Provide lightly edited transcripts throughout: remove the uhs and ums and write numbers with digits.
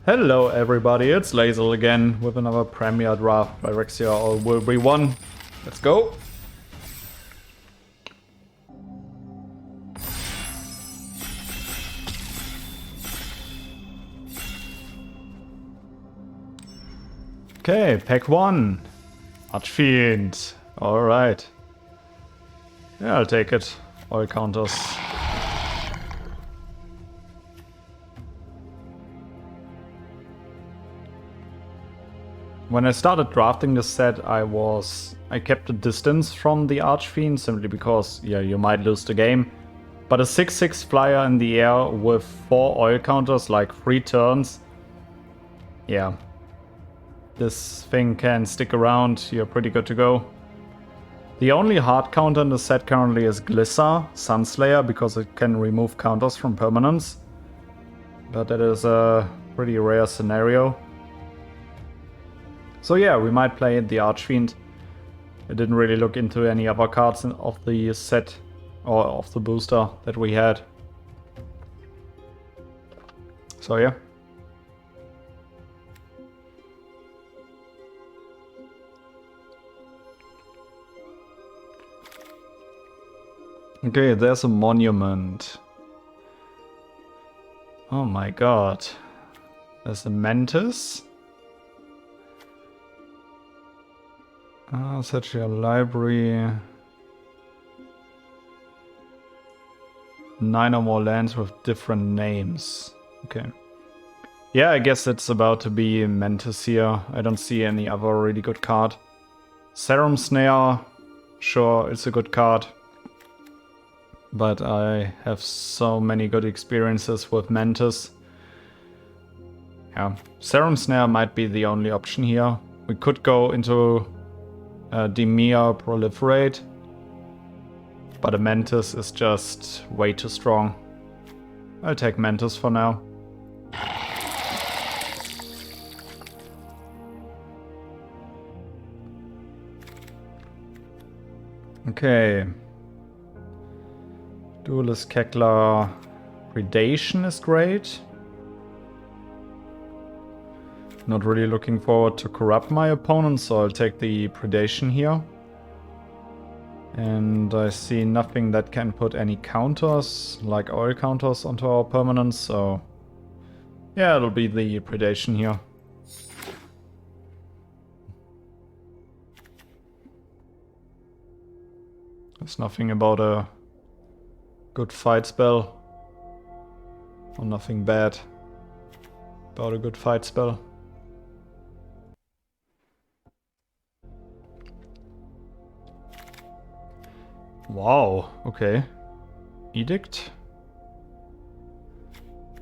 Hello everybody, it's Lazel again with another Premier Draft by Phyrexia or will be one. Let's go! Okay, pack 1. Archfiend. Alright. Yeah, I'll take it. All counters. When I started drafting this set, I kept a distance from the Archfiend simply because, yeah, you might lose the game. But a 6/6 flyer in the air with 4 oil counters, like 3 turns, yeah. This thing can stick around, you're pretty good to go. The only hard counter in the set currently is Glissa, Sunslayer, because it can remove counters from permanents. But that is a pretty rare scenario. So yeah, we might play the Archfiend. I didn't really look into any other cards of the set or of the booster that we had. So yeah. Okay, there's a monument. Oh my god. There's a Mantis. Such a library. 9 or more lands with different names. Okay. Yeah, I guess it's about to be Mantis here. I don't see any other really good card. Serum Snare. Sure, it's a good card. But I have so many good experiences with Mantis. Yeah, Serum Snare might be the only option here. We could go into Dimir Proliferate, but a Mantis is just way too strong. I'll take Mantis for now. Okay. Duelist Kekla Predation is great. Not really looking forward to corrupt my opponent, so I'll take the Predation here. And I see nothing that can put any counters, like oil counters, onto our permanents, so yeah, it'll be the Predation here. There's nothing about a good fight spell, or nothing bad about a good fight spell. Wow, okay. Edict.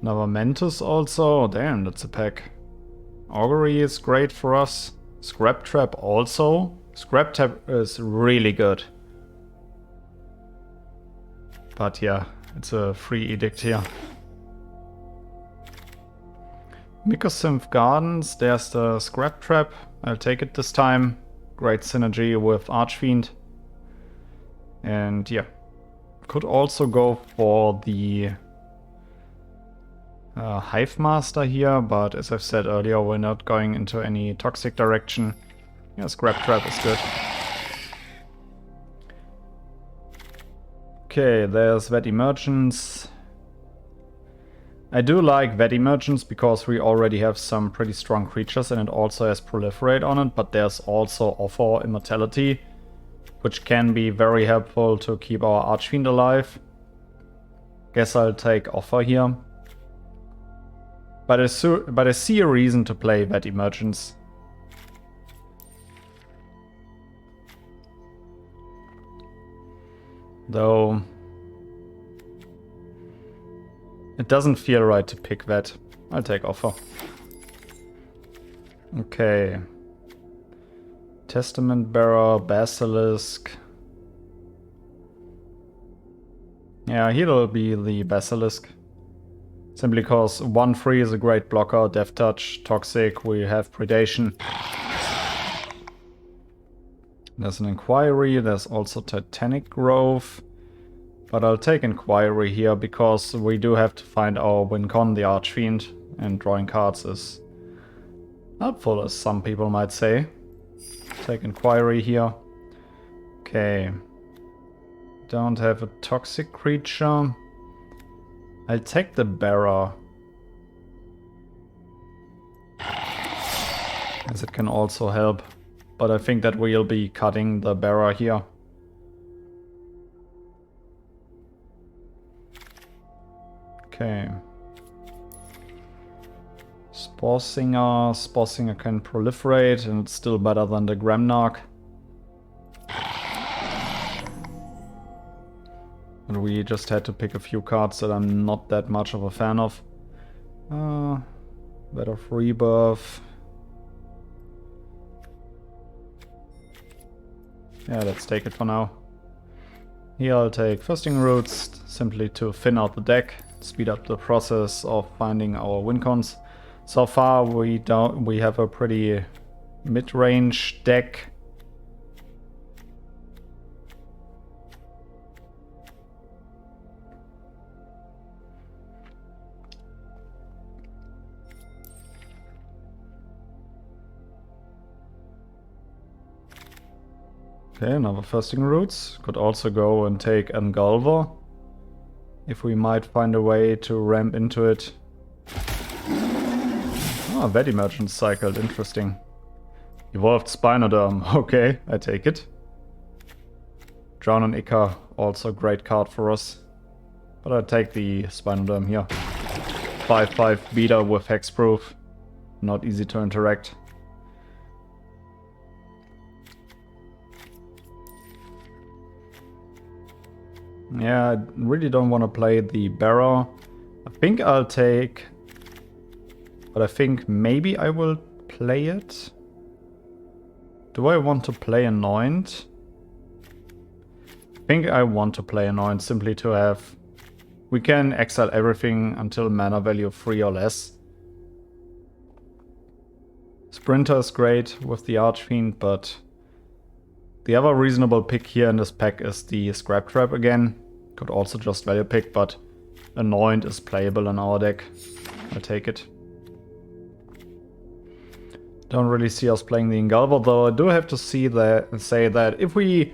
Another Mantis also. Damn, that's a pack. Augury is great for us. Scrap Trap also. Scrap Trap is really good. But yeah, it's a free Edict here. Mycosynth Gardens, there's the Scrap Trap. I'll take it this time. Great synergy with Archfiend. And yeah, could also go for the Hive Master here, but as I've said earlier, we're not going into any toxic direction. Yeah, Scrap Trap is good. Okay, there's Vet Emergence. I do like Vet Emergence because we already have some pretty strong creatures and it also has Proliferate on it, but there's also Offer Immortality, which can be very helpful to keep our Archfiend alive. Guess I'll take Offer here. But I see a reason to play Vet Emergence. Though it doesn't feel right to pick Vet. I'll take Offer. Okay. Testament Bearer, Basilisk. Yeah, here'll be the Basilisk. Simply because 1/3 is a great blocker, Death Touch, Toxic, we have Predation. There's an Inquiry, there's also Titanic Grove. But I'll take Inquiry here because we do have to find our win con, the Archfiend. and drawing cards is helpful, as some people might say. Take Inquiry here. Okay. Don't have a toxic creature. I'll take the Bearer, as it can also help. But I think that we'll be cutting the Bearer here. Okay. Spore Singer. Spore Singer can proliferate, and it's still better than the Gremnarch. And we just had to pick a few cards that I'm not that much of a fan of. Vat of Rebirth. Yeah, let's take it for now. Here I'll take Thirsting Roots, simply to thin out the deck, speed up the process of finding our win cons. So far we have a pretty mid-range deck. Okay, another Thirsting Roots. Could also go and take Engulver, if we might find a way to ramp into it. Oh, Vet Emergence cycled, interesting. Evolved Spinoderm, okay, I take it. Drown on Ica, also a great card for us. But I take the Spinoderm here. 5/5 beater with Hexproof. Not easy to interact. Yeah, I really don't want to play the Bearer. I think I'll take... But I think maybe I will play it. Do I want to play Anoint? I think I want to play Anoint simply to have... We can exile everything until mana value 3 or less. Sprinter is great with the Archfiend, but... The other reasonable pick here in this pack is the Scrap Trap again. Could also just value pick, but Anoint is playable in our deck. I'll take it. Don't really see us playing the Engulver, though I do have to say that if we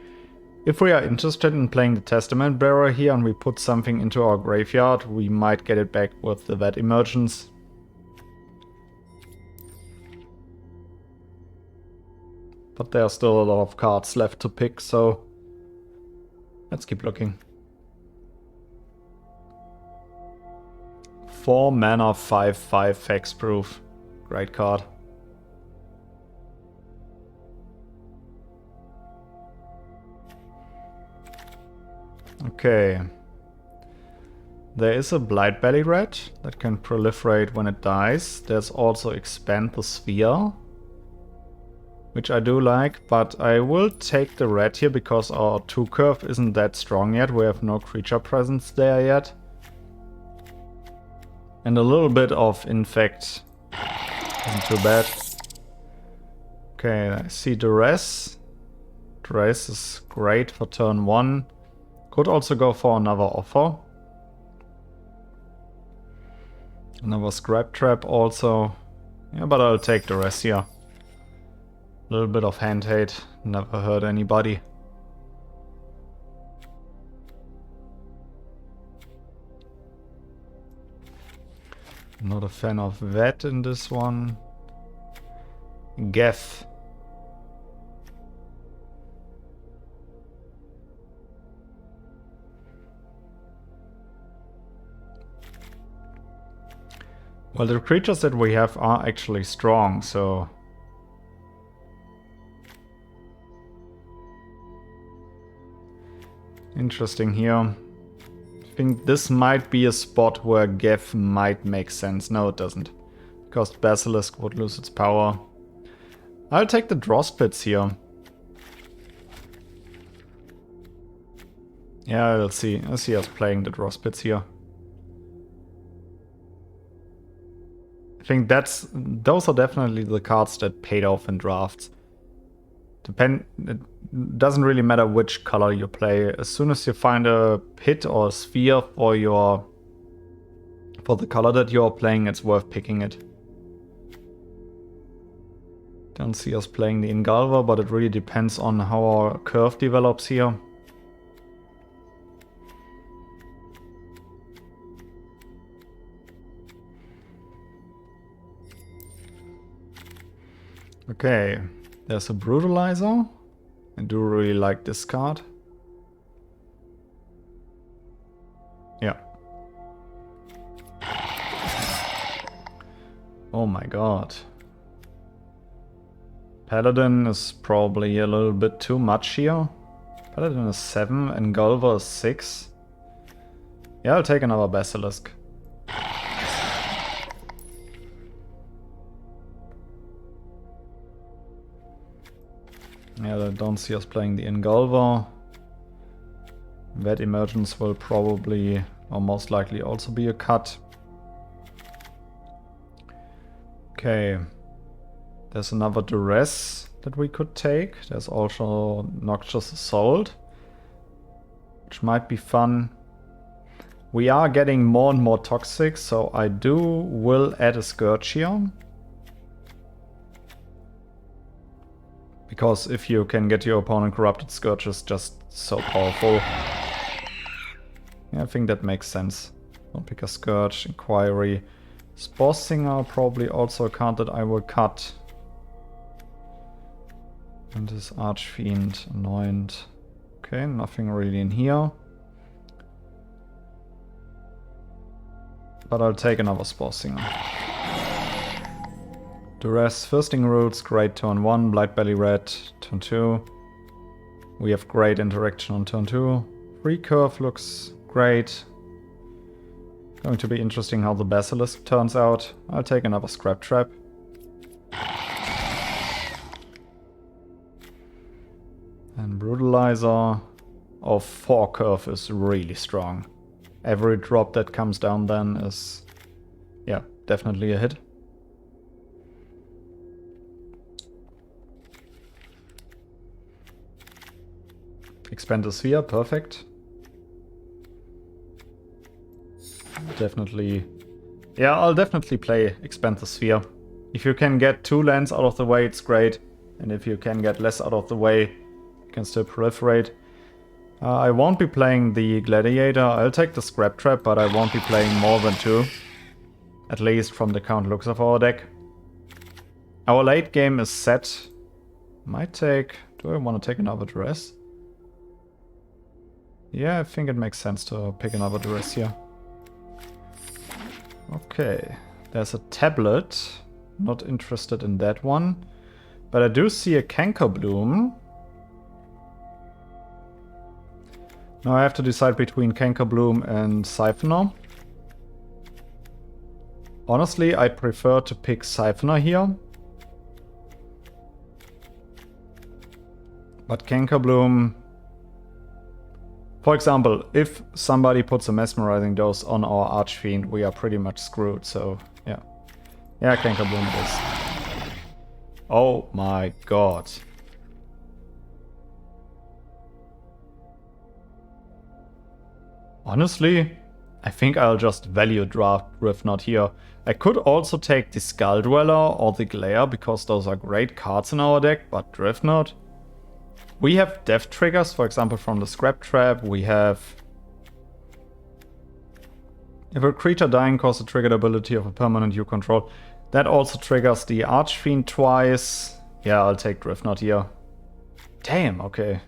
are interested in playing the Testament Bearer here and we put something into our graveyard, we might get it back with the Vet Emergence. But there are still a lot of cards left to pick, so let's keep looking. 4 mana, 5/5 Hexproof. Great card. Okay. There is a Blightbelly Rat that can proliferate when it dies. There's also Expand the Sphere, which I do like, but I will take the red here because our 2 curve isn't that strong yet. We have no creature presence there yet. And a little bit of Infect isn't too bad. Okay, I see Duress. Duress is great for turn 1. Could also go for another offer. Another Scrap Trap also. Yeah, but I'll take Duress here. A little bit of hand hate, never hurt anybody. Not a fan of that in this one. Geth. Well, the creatures that we have are actually strong, so... Interesting here. I think this might be a spot where Geth might make sense. No, it doesn't. Because Basilisk would lose its power. I'll take the Draw Spits here. Yeah, I'll see us playing the Draw Spits here. I think those are definitely the cards that paid off in drafts. It doesn't really matter which color you play. As soon as you find a pit or a sphere for For the color that you're playing, it's worth picking it. Don't see us playing the Ingalva, but it really depends on how our curve develops here. Okay, there's a Brutalizer. I do really like this card. Yeah. Oh my god. Paladin is probably a little bit too much here. Paladin is 7 and Gulliver is 6. Yeah, I'll take another Basilisk. Yeah, I don't see us playing the Ingulva. That Emergence will probably, or most likely, also be a cut. Okay. There's another Duress that we could take. There's also Noxious Assault, which might be fun. We are getting more and more toxic, so I will add a Scourge here. Because if you can get your opponent corrupted, Scourge is just so powerful. Yeah, I think that makes sense. I'll pick a Scourge, Inquiry. Spore Singer, probably also a card that I will cut. And this Archfiend, Anoint. Okay, nothing really in here. But I'll take another Spore Singer. Duress, Thirsting Roots, great turn 1, Blightbelly Red, turn 2. We have great interaction on turn 2. Free curve looks great. Going to be interesting how the Basilisk turns out. I'll take another Scrap Trap. And Brutalizer of 4 curve is really strong. Every drop that comes down then is, yeah, definitely a hit. Expand the Sphere, perfect. Definitely. Yeah, I'll definitely play Expand the Sphere. If you can get 2 lands out of the way, it's great. And if you can get less out of the way, you can still proliferate. I won't be playing the Gladiator. I'll take the Scrap Trap, but I won't be playing more than 2. At least from the current looks of our deck. Our late game is set. Might take... Do I want to take another Duress? Yeah, I think it makes sense to pick another Duress here. Okay, there's a Tablet. Not interested in that one. But I do see a Cankerbloom. Now I have to decide between Cankerbloom and Siphoner. Honestly, I'd prefer to pick Siphoner here. But Cankerbloom... For example, if somebody puts a Mesmerizing Dose on our Archfiend, we are pretty much screwed, so yeah. Yeah, Cankerbloom it is. Oh my god. Honestly, I think I'll just value draft Drivnod here. I could also take the Skull Dweller or the Glare, because those are great cards in our deck, but Drivnod... We have death triggers, for example, from the Scrap Trap. We have... If a creature dying causes a triggered ability of a permanent you control, that also triggers the Archfiend twice. Yeah, I'll take Drivnod here. Damn, okay.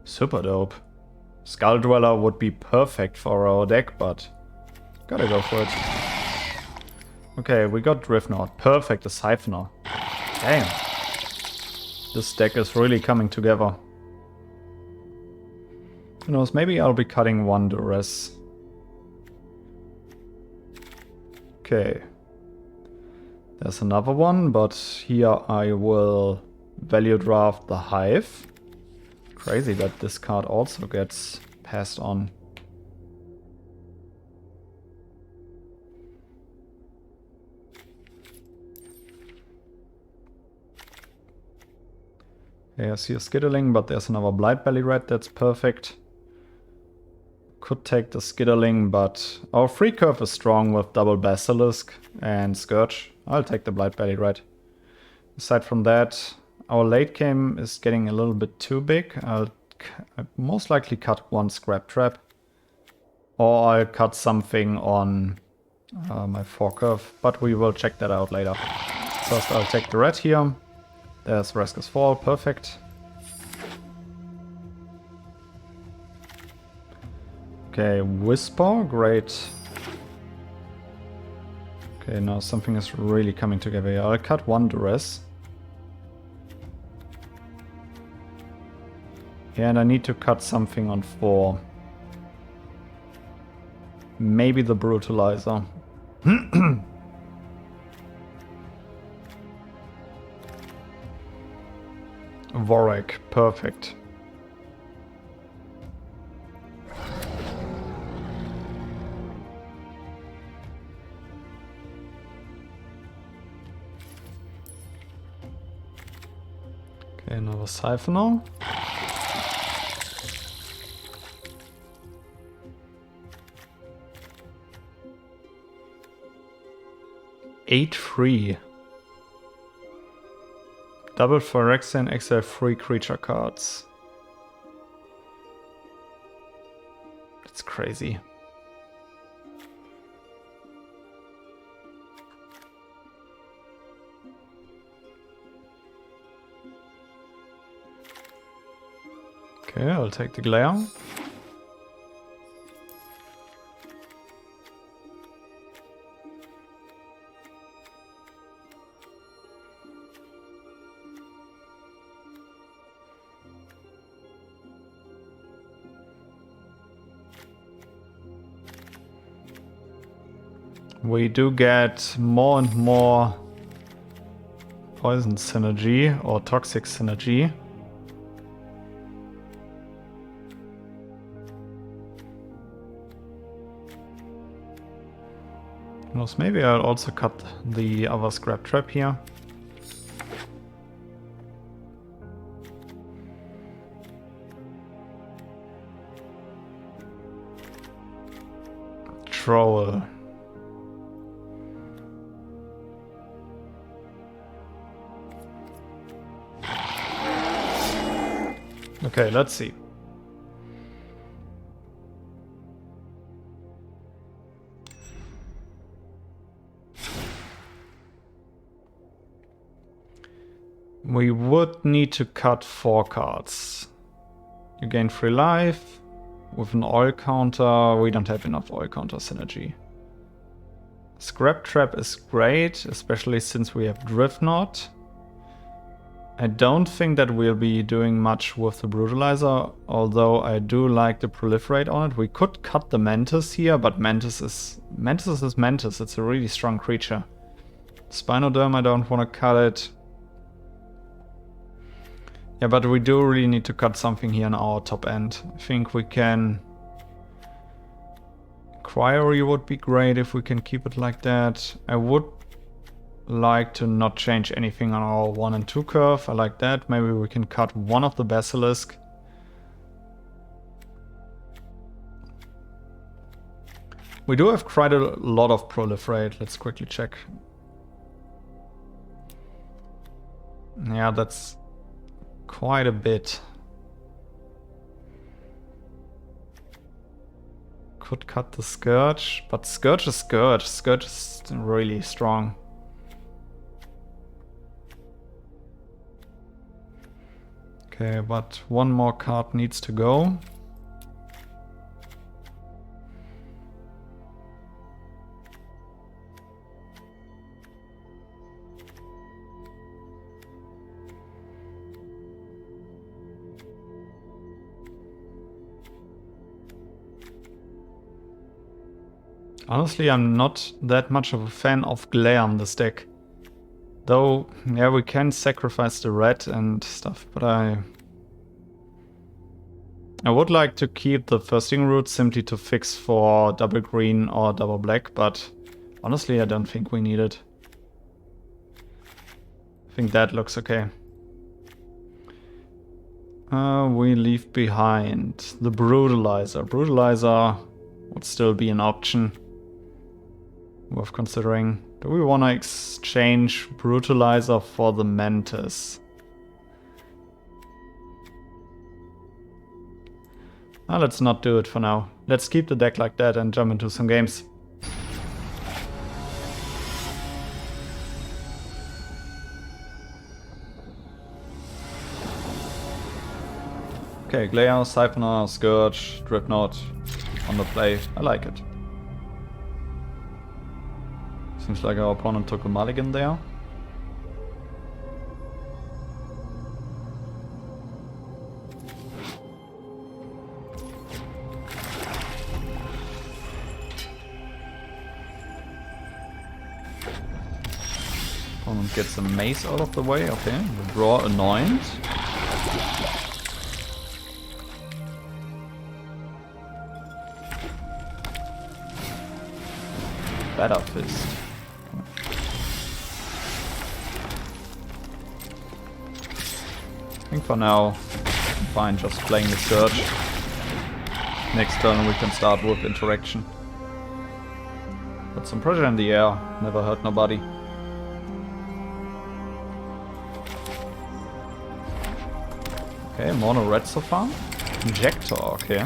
Super dope. Skull Dweller would be perfect for our deck, but gotta go for it. Okay, we got Drivnod. Perfect, a Siphoner. Damn. This deck is really coming together. Who knows, maybe I'll be cutting one Duress. Okay. There's another one, but here I will value draft the Hive. Crazy that this card also gets passed on. Yeah, I see a Skittling, but there's another Blightbelly Red, that's perfect. could take the Skitterling, but our free curve is strong with double Basilisk and Scourge. I'll take the Blight Belly Red. Aside from that, our late game is getting a little bit too big. I'll most likely cut one Scrap Trap. Or I'll cut something on my forecurve, but we will check that out later. First I'll take the red here. There's Vraska's Fall, perfect. Okay, Whisper, great. Okay, now something is really coming together here. I'll cut one Duress. And I need to cut something on 4. Maybe the Brutalizer. Warwick, perfect. Okay, another Siphoner. Eight free. Double Phyrexia and exile 3 creature cards. That's crazy. Okay, I'll take the Glare. We do get more and more poison synergy or toxic synergy. Who knows, maybe I'll also cut the other Scrap Trap here. Troll. Okay, let's see. We would need to cut 4 cards. You gain 3 life. With an oil counter, we don't have enough oil counter synergy. Scrap Trap is great, especially since we have Drivnod. I don't think that we'll be doing much with the Brutalizer, although I do like the Proliferate on it. We could cut the Mantis here, but Mantis is Mantis. It's a really strong creature. Spinoderm, I don't want to cut it. Yeah, but we do really need to cut something here in our top end. I think we can... Cryery would be great if we can keep it like that. I would like to not change anything on our 1 and 2 curve. I like that. Maybe we can cut one of the Basilisk. We do have quite a lot of Proliferate. Let's quickly check. Yeah, that's quite a bit. Could cut the Scourge, but Scourge is Scourge. Scourge is really strong. Okay, but one more card needs to go. Honestly, I'm not that much of a fan of Glare on this deck. Though, yeah, we can sacrifice the red and stuff, but I would like to keep the Thirsting Root simply to fix for double green or double black, but honestly, I don't think we need it. I think that looks okay. We leave behind the Brutalizer. Brutalizer would still be an option worth considering. Do we want to exchange Brutalizer for the Mantis? Let's not do it for now. Let's keep the deck like that and jump into some games. Okay, Glare, Siphoner, Scourge, Drivnod on the play. I like it. Seems like our opponent took a mulligan there. Opponent gets a mace out of the way. Okay, we draw Anoint. Better Fist. I think for now, I'm fine just playing the Scourge. Next turn we can start with interaction. Put some pressure in the air, never hurt nobody. Okay, mono red so far. Injector, okay.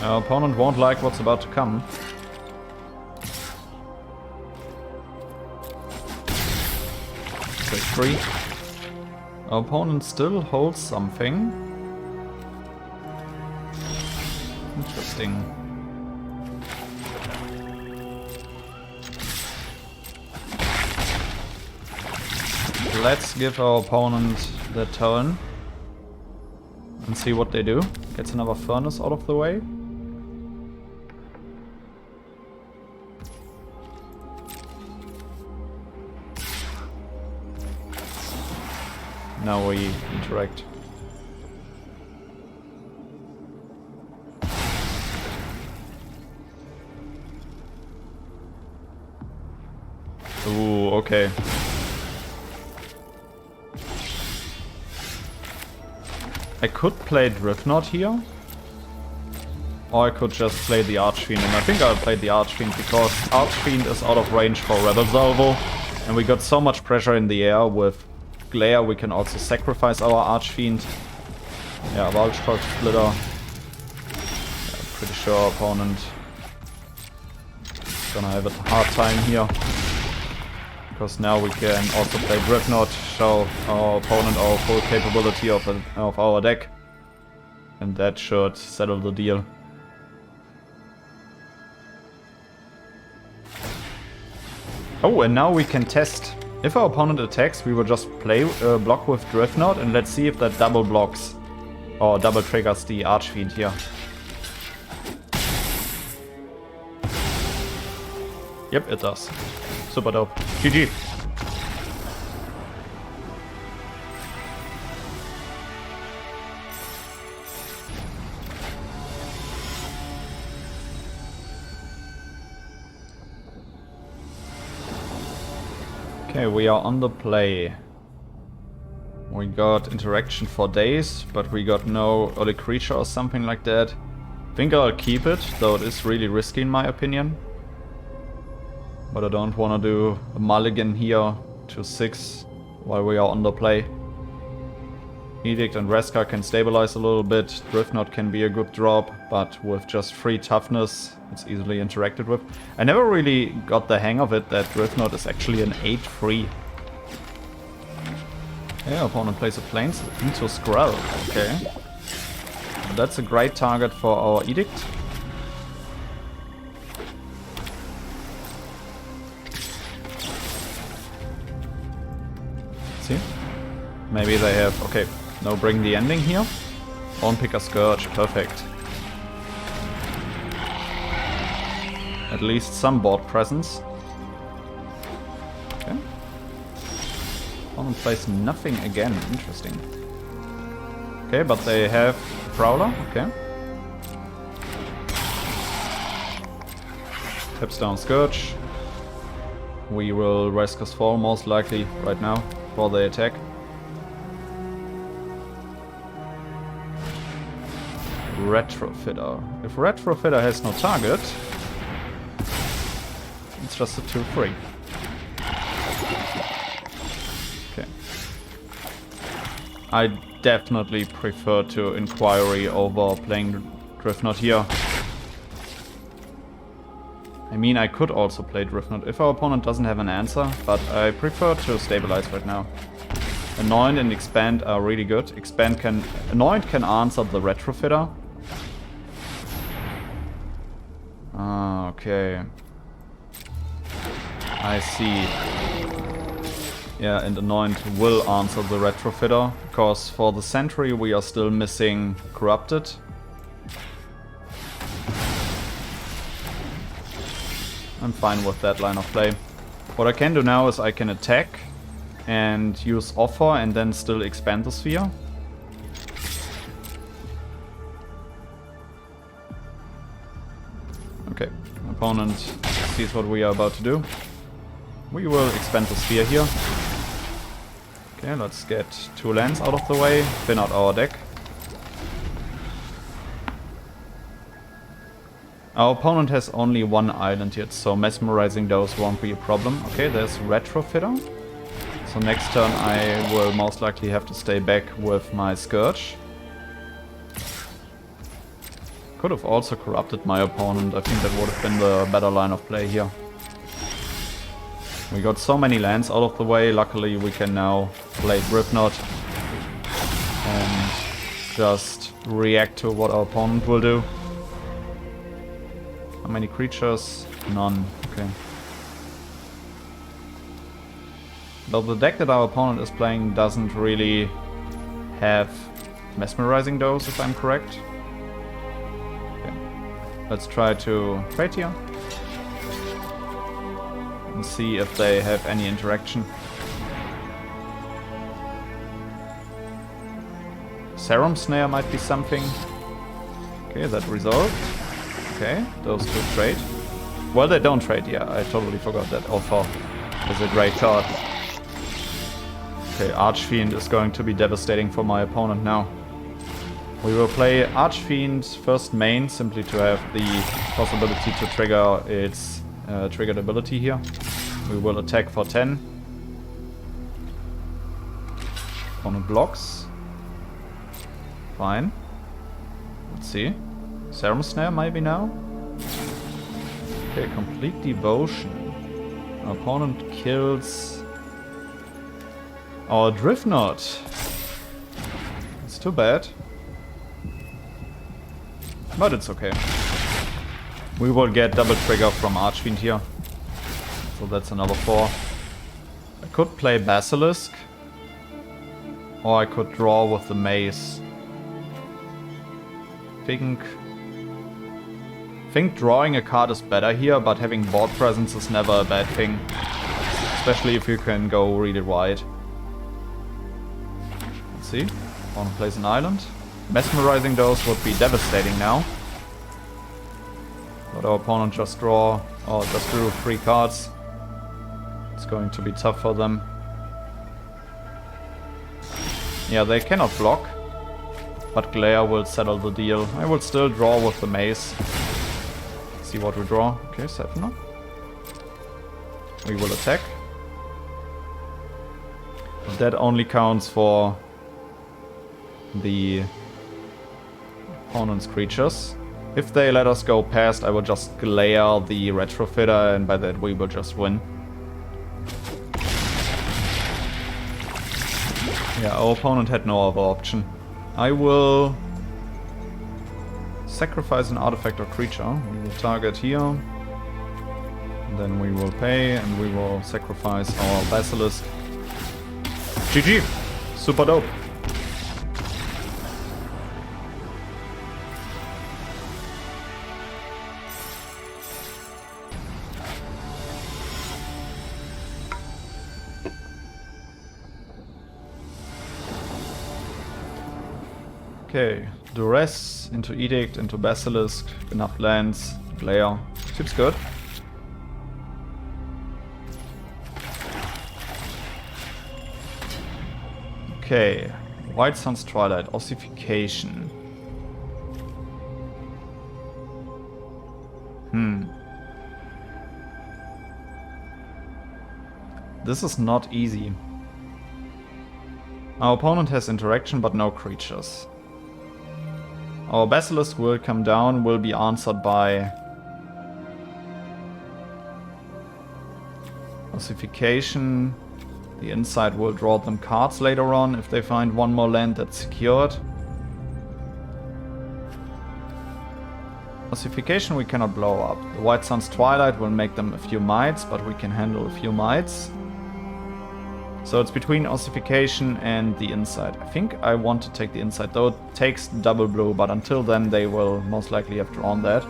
Our opponent won't like what's about to come. Take 3. Our opponent still holds something. Interesting. Let's give our opponent the turn and see what they do. Gets another Furnace out of the way. Now we interact. Ooh, okay. I could play Drivnod here. Or I could just play the Archfiend, and I think I'll play the Archfiend because Archfiend is out of range for Rebel Salvo. And we got so much pressure in the air with Glare, we can also sacrifice our Archfiend. Yeah, Vulture Splitter. Yeah, pretty sure our opponent is gonna have a hard time here. Because now we can also play Drivnod, show our opponent our full capability of our deck. And that should settle the deal. Oh, and now we can test. If our opponent attacks, we will just play block with Drivnod, and let's see if that double blocks or double triggers the Archfiend here. Yep, it does. Super dope. GG. Okay, we are on the play. We got interaction for days, but we got no early creature or something like that. Think I'll keep it, though it is really risky in my opinion. But I don't want to do a mulligan here to 6 while we are on the play. Edict and Reska can stabilize a little bit. Drivnod can be a good drop, but with just 3 toughness, it's easily interacted with. I never really got the hang of it that Drivnod is actually an 8-3. Yeah, opponent plays a Plains into Skrull. Okay. That's a great target for our Edict. See? Maybe they have... Okay, no bring the ending here. Won't pick a Scourge. Perfect. At least some board presence. Okay. Opponent plays nothing again. Interesting. Okay, but they have Prowler. Okay. Taps down Scourge. We will Rescue Fall most likely right now. before they attack. Retrofitter. If Retrofitter has no target, it's just a 2-3. Okay. I definitely prefer to Inquiry over playing Drivnod here. I mean, I could also play Drivnod if our opponent doesn't have an answer, but I prefer to stabilize right now. Anoint and Expand are really good. Anoint can answer the Retrofitter. Ah, okay. I see. Yeah, and Anoint will answer the Retrofitter, because for the Sentry we are still missing Corrupted. I'm fine with that line of play. What I can do now is I can attack and use Offer and then still expand the sphere. Okay, opponent sees what we are about to do. We will expand the sphere here. Okay, let's get 2 lands out of the way, thin out our deck. Our opponent has only 1 island yet, so mesmerizing those won't be a problem. Okay, there's Retrofitter. So next turn I will most likely have to stay back with my Scourge. Could have also corrupted my opponent. I think that would have been the better line of play here. We got so many lands out of the way. Luckily we can now play Drivnod and just react to what our opponent will do. How many creatures? None. Okay. Though the deck that our opponent is playing doesn't really have mesmerizing those, if I'm correct. Okay. Let's try to trade here and see if they have any interaction. Serum Snare might be something. Okay, that resolved. Okay, those 2 trade. Well, they don't trade, yeah, I totally forgot that. Offer is a great card. Okay, Archfiend is going to be devastating for my opponent now. We will play Archfiend first main, simply to have the possibility to trigger its triggered ability here. We will attack for 10. Opponent blocks. Fine. Let's see. Serum Snare maybe now? Okay, Complete Devotion. Our opponent kills our Drivnod. It's too bad. But it's okay. We will get double trigger from Archfiend here. So that's another 4. I could play Basilisk. Or I could draw with the Mace. Think drawing a card is better here, but having board presence is never a bad thing. Especially if you can go really wide. Let's see. Opponent plays an island. Mesmerizing those would be devastating now. But our opponent just drew 3 cards. It's going to be tough for them. Yeah, they cannot block. But Glare will settle the deal. I will still draw with the Mace. See what we draw. Okay, 7. We will attack. But that only counts for the opponent's creatures. If they let us go past, I will just glare the Retrofitter, and by that we will just win. Yeah, our opponent had no other option. I will sacrifice an artifact or creature. We will target here. And then we will pay, and we will sacrifice our Basilisk. GG! Super dope! Okay, Duress into Edict, into Basilisk, enough lands, Glare. Seems good. Okay. White Sun's Twilight. Ossification. This is not easy. Our opponent has interaction but no creatures. Our Basilisk will come down, will be answered by Ossification. The inside will draw them cards later on if they find one more land that's secured. Ossification we cannot blow up. The White Sun's Twilight will make them a few mites, but we can handle a few mites. So it's between Ossification and the inside. I think I want to take the inside, though it takes double blue, but until then they will most likely have drawn that.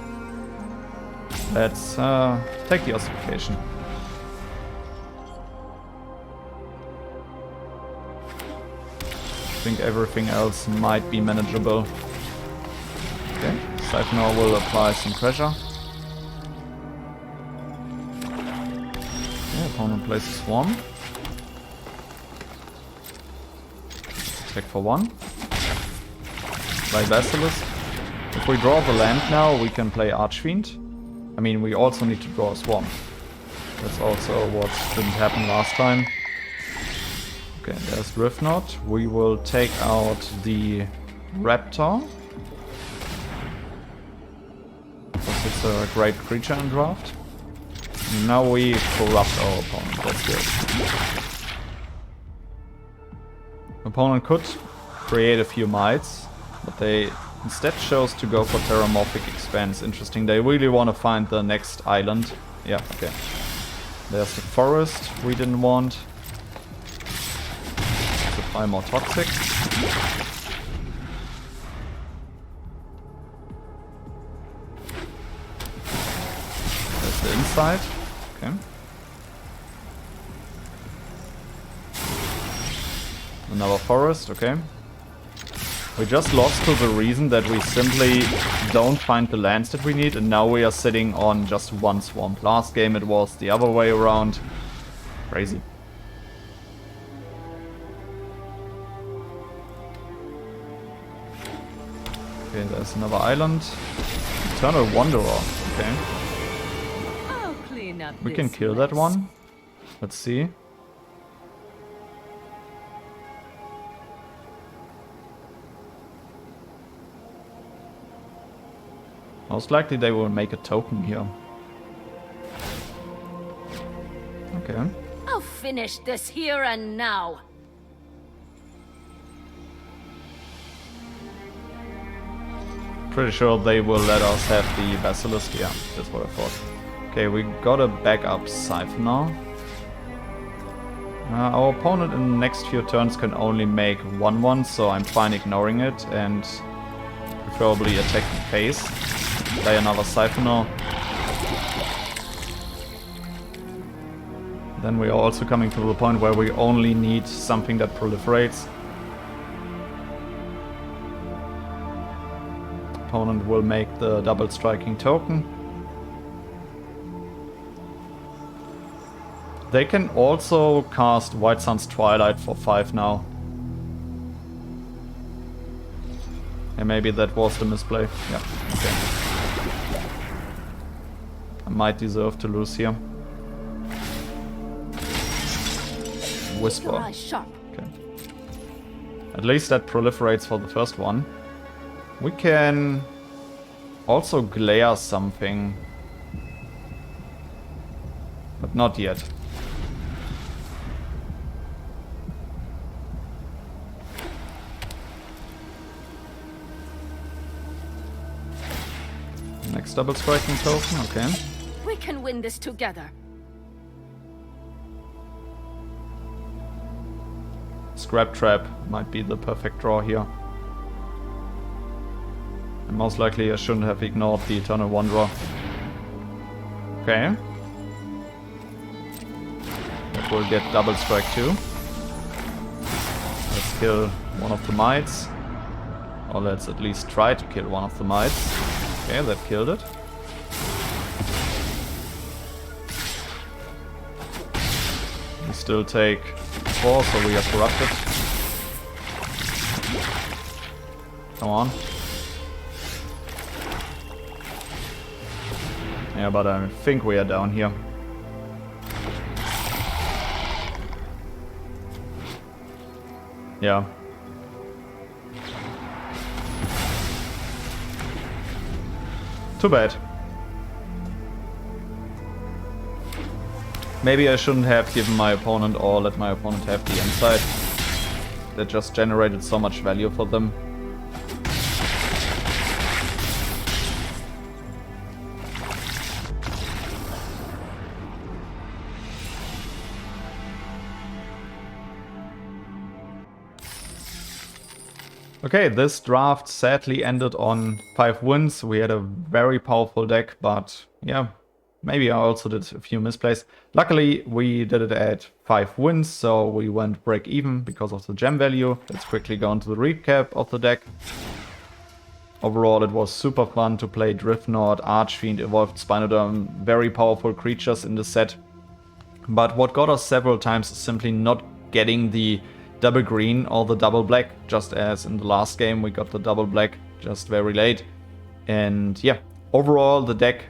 Let's take the Ossification. I think everything else might be manageable. Okay, Siphoner will apply some pressure. Okay, opponent places Swarm. Check for 1. Play Basilisk. If we draw the land now, we can play Archfiend. I mean, we also need to draw a Swarm. That's also what didn't happen last time. Okay, there's Drivnod. We will take out the Raptor. Because it's a great creature in draft. Now we corrupt our opponent. That's good. Opponent could create a few mites, but they instead chose to go for Terramorphic Expanse. Interesting, they really want to find the next island. Yeah, okay. There's the forest we didn't want. Supply more toxic. There's the inside. Okay. Another forest, okay. We just lost to the reason that we simply don't find the lands that we need, and now we are sitting on just one swamp. Last game it was the other way around. Crazy. Okay, there's another island. Eternal Wanderer, okay. I'll clean up We can this kill that mess. one. Let's see. Most likely they will make a token here. Okay. I'll finish this here and now. Pretty sure they will let us have the Basilisk. Yeah, that's what I thought. Okay, we got a backup Siphoner. Our opponent in the next few turns can only make 1/1, so I'm fine ignoring it and preferably attack the face. Play another Siphoner. Then we are also coming to the point where we only need something that proliferates. Opponent will make the double striking token. They can also cast White Sun's Twilight for 5 now. And maybe that was the misplay. Yeah, okay. I might deserve to lose here. Whisper. Your eyes sharp. Okay. At least that proliferates for the first one. We can also glare something. But not yet. Next double striking token, okay. We can win this together. Scrap Trap might be the perfect draw here. And most likely I shouldn't have ignored the Eternal Wanderer. Okay. That will get double strike too. Let's kill one of the mites. Or let's at least try to kill one of the mites. Okay, that killed it. We still take 4, so we are corrupted. Come on. Yeah, but I think we are down here. Yeah. Too bad. Maybe I shouldn't have given my opponent or let my opponent have the inside. That just generated so much value for them. Okay, this draft sadly ended on 5 wins. We had a very powerful deck, but yeah, maybe I also did a few misplays. Luckily, we did it at 5 wins, so we went break even because of the gem value. Let's quickly go into the recap of the deck. Overall, it was super fun to play Drivnod, Archfiend, Evolved Spinoderm, very powerful creatures in the set. But what got us several times is simply not getting the double green or the double black, just as in the last game we got the double black just very late. And yeah, overall the deck,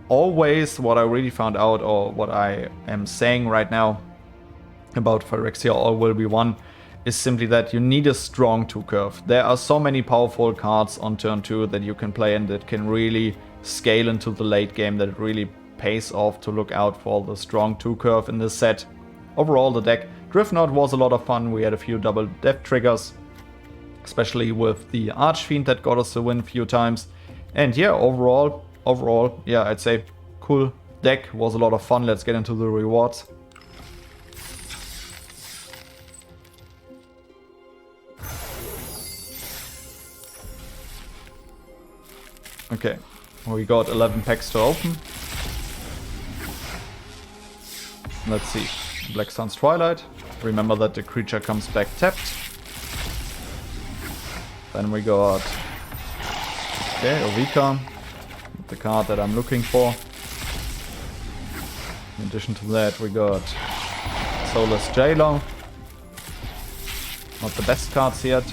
always what I really found out, or what I am saying right now about Phyrexia All Will Be One, is simply that you need a strong 2 curve. There are so many powerful cards on turn 2 that you can play and that can really scale into the late game, that it really pays off to look out for the strong 2 curve in this set. Overall the deck, Drivnod was a lot of fun. We had a few double death triggers, especially with the Archfiend that got us the win a few times. And yeah, overall, yeah, I'd say cool deck, was a lot of fun. Let's get into the rewards. Okay, we got 11 packs to open. Let's see. Black Sun's Twilight. Remember that the creature comes back tapped. Then we got... okay, Ovika. The card that I'm looking for. In addition to that, we got Soulless Jailer. Not the best cards yet.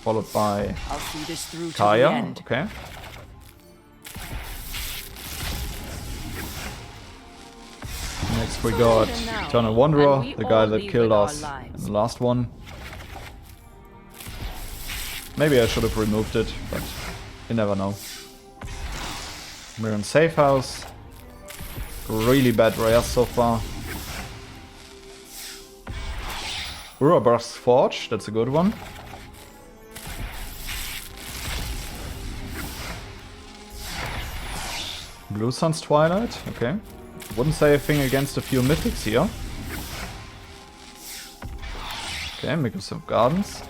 Followed by Kaya. Okay. Next we got Eternal Wanderer, the guy that killed us in the last one. Maybe I should have removed it, but you never know. Mirren Safe House. Really bad rares so far. Urabra's Forge, that's a good one. Blue Sun's Twilight, okay. Wouldn't say a thing against a few mythics here. Okay, Mikus of Gardens.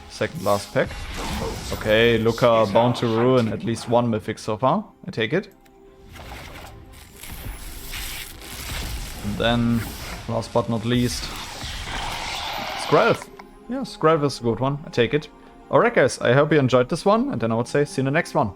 Second last pack. Okay, Luca bound to ruin at least 1 mythic so far. I take it. And then, last but not least, Skrelv. Yeah, Skrelv is a good one. I take it. Alright guys, I hope you enjoyed this one, and then I would say see you in the next one.